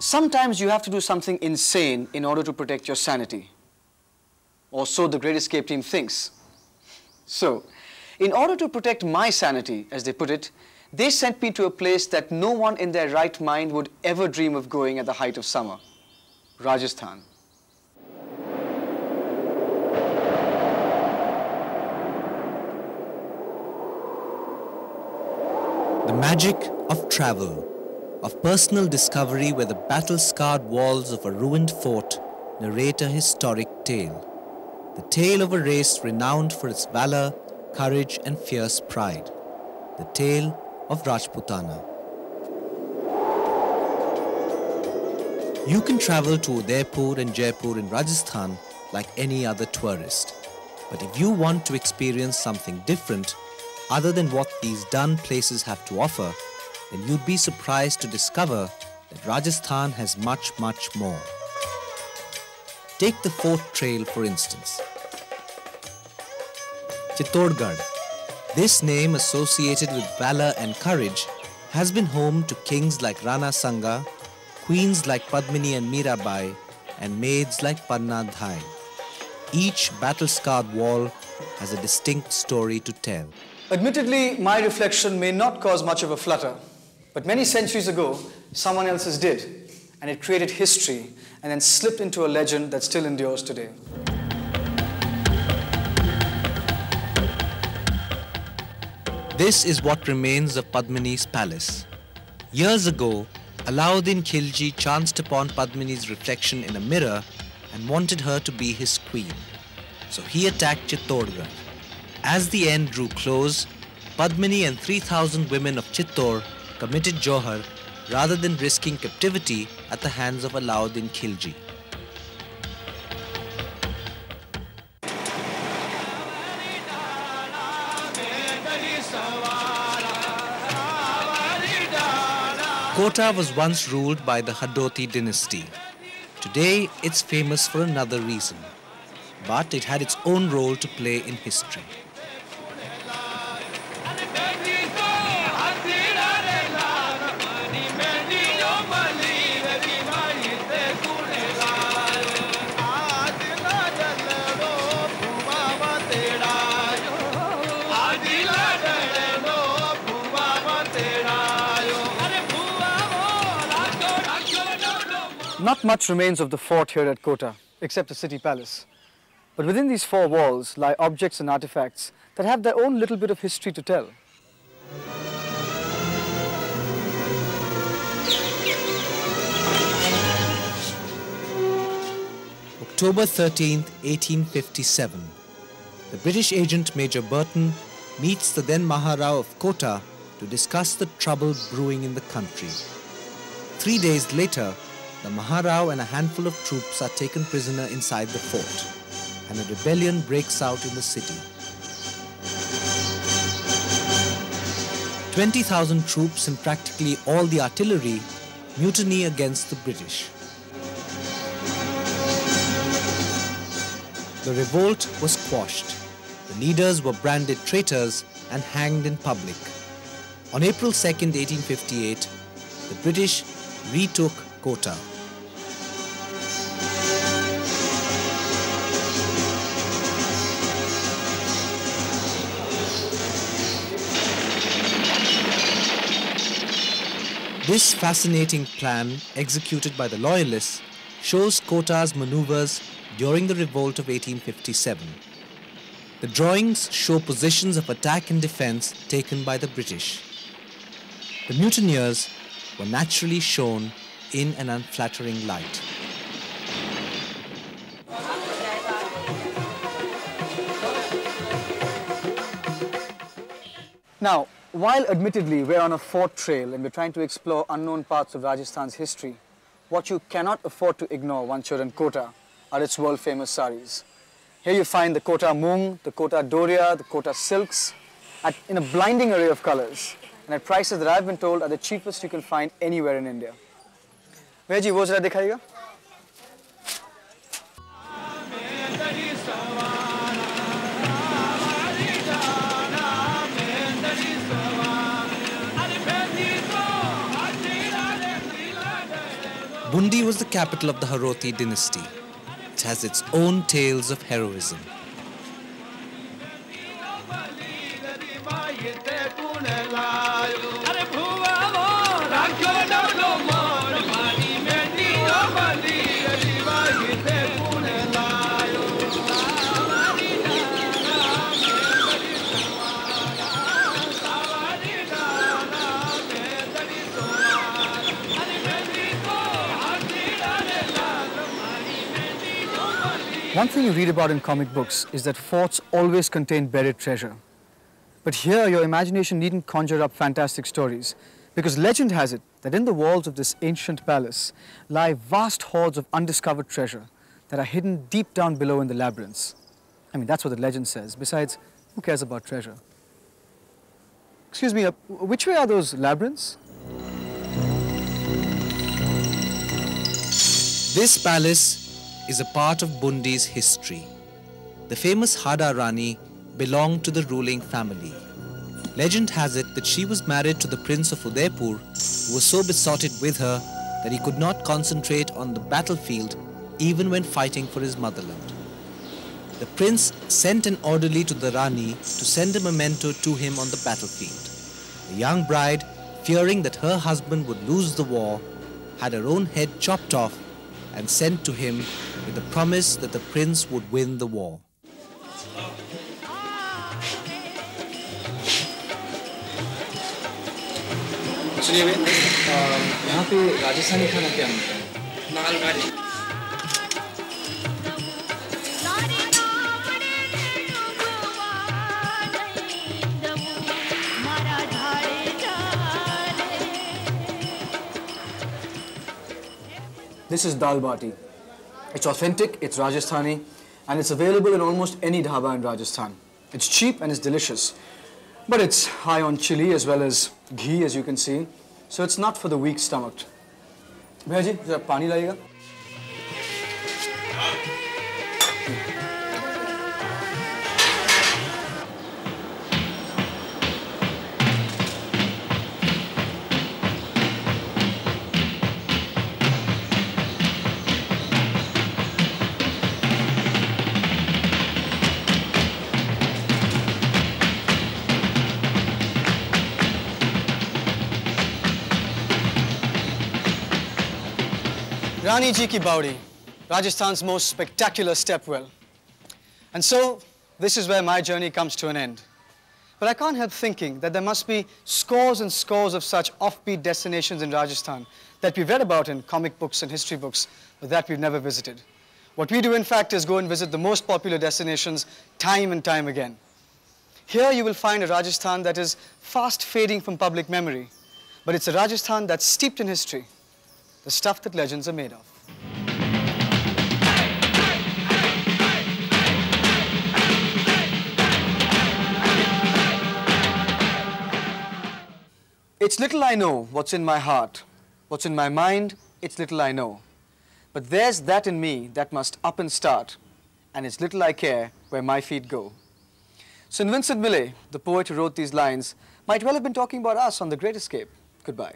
Sometimes you have to do something insane in order to protect your sanity. Or so the Great Escape team thinks. So, in order to protect my sanity, as they put it, they sent me to a place that no one in their right mind would ever dream of going at the height of summer. Rajasthan. The magic of travel, of personal discovery where the battle-scarred walls of a ruined fort narrate a historic tale. The tale of a race renowned for its valor, courage and fierce pride. The tale of Rajputana. You can travel to Udaipur and Jaipur in Rajasthan like any other tourist. But if you want to experience something different, other than what these done places have to offer, then you'd be surprised to discover that Rajasthan has much, much more. Take the Fort Trail for instance. Chittorgarh. This name, associated with valor and courage, has been home to kings like Rana Sanga, queens like Padmini and Mirabai, and maids like Panna Dhai. Each battle-scarred wall has a distinct story to tell. Admittedly, my reflection may not cause much of a flutter, but many centuries ago, someone else's did, and it created history and then slipped into a legend that still endures today. This is what remains of Padmini's palace. Years ago, Alauddin Khilji chanced upon Padmini's reflection in a mirror and wanted her to be his queen. So he attacked Chittorgarh. As the end drew close, Padmini and 3,000 women of Chittor committed Johar rather than risking captivity at the hands of Alauddin Khilji. Kota was once ruled by the Hadoti dynasty. Today, it's famous for another reason, but it had its own role to play in history. Not much remains of the fort here at Kota, except the city palace. But within these four walls lie objects and artifacts that have their own little bit of history to tell. October 13th, 1857. The British agent Major Burton meets the then Maharao of Kota to discuss the trouble brewing in the country. 3 days later, the Maharao and a handful of troops are taken prisoner inside the fort, and a rebellion breaks out in the city. 20,000 troops and practically all the artillery mutiny against the British. The revolt was quashed. The leaders were branded traitors and hanged in public. On April 2nd, 1858, the British retook Kota. This fascinating plan, executed by the Loyalists, shows Kota's maneuvers during the revolt of 1857. The drawings show positions of attack and defense taken by the British. The mutineers were naturally shown in an unflattering light. Now, while admittedly we're on a fort trail and we're trying to explore unknown parts of Rajasthan's history, what you cannot afford to ignore once you're in Kota are its world-famous saris. Here you find the Kota Moong, the Kota Doria, the Kota silks, in a blinding array of colors, and at prices that I've been told are the cheapest you can find anywhere in India. Bhaiya ji, wo zara dikhaiega. Bundi was the capital of the Haroti dynasty. It has its own tales of heroism. One thing you read about in comic books is that forts always contain buried treasure. But here, your imagination needn't conjure up fantastic stories, because legend has it that in the walls of this ancient palace lie vast hoards of undiscovered treasure that are hidden deep down below in the labyrinths. I mean, that's what the legend says. Besides, who cares about treasure? Excuse me, which way are those labyrinths? This palace is a part of Bundi's history. The famous Hada Rani belonged to the ruling family. Legend has it that she was married to the Prince of Udaipur, who was so besotted with her that he could not concentrate on the battlefield even when fighting for his motherland. The prince sent an orderly to the Rani to send a memento to him on the battlefield. The young bride, fearing that her husband would lose the war, had her own head chopped off and sent to him with the promise that the prince would win the war. सुनिए यहाँ पे राजस्थानी खाना क्या मिलता है? मालगाड़ी। This is dal bati. It's authentic, it's Rajasthani, and it's available in almost any dhaba in Rajasthan. It's cheap and it's delicious. But it's high on chili as well as ghee, as you can see. So it's not for the weak-stomached. Bhaiya ji, zara pani laiega. Rani Ji Ki Baudi, Rajasthan's most spectacular stepwell. And so, this is where my journey comes to an end. But I can't help thinking that there must be scores and scores of such offbeat destinations in Rajasthan that we've read about in comic books and history books, but that we've never visited. What we do, in fact, is go and visit the most popular destinations time and time again. Here you will find a Rajasthan that is fast fading from public memory, but it's a Rajasthan that's steeped in history. The stuff that legends are made of. It's little I know what's in my heart, what's in my mind, it's little I know. But there's that in me that must up and start, and it's little I care where my feet go. St. Vincent Millay, the poet who wrote these lines, might well have been talking about us on The Great Escape. Goodbye.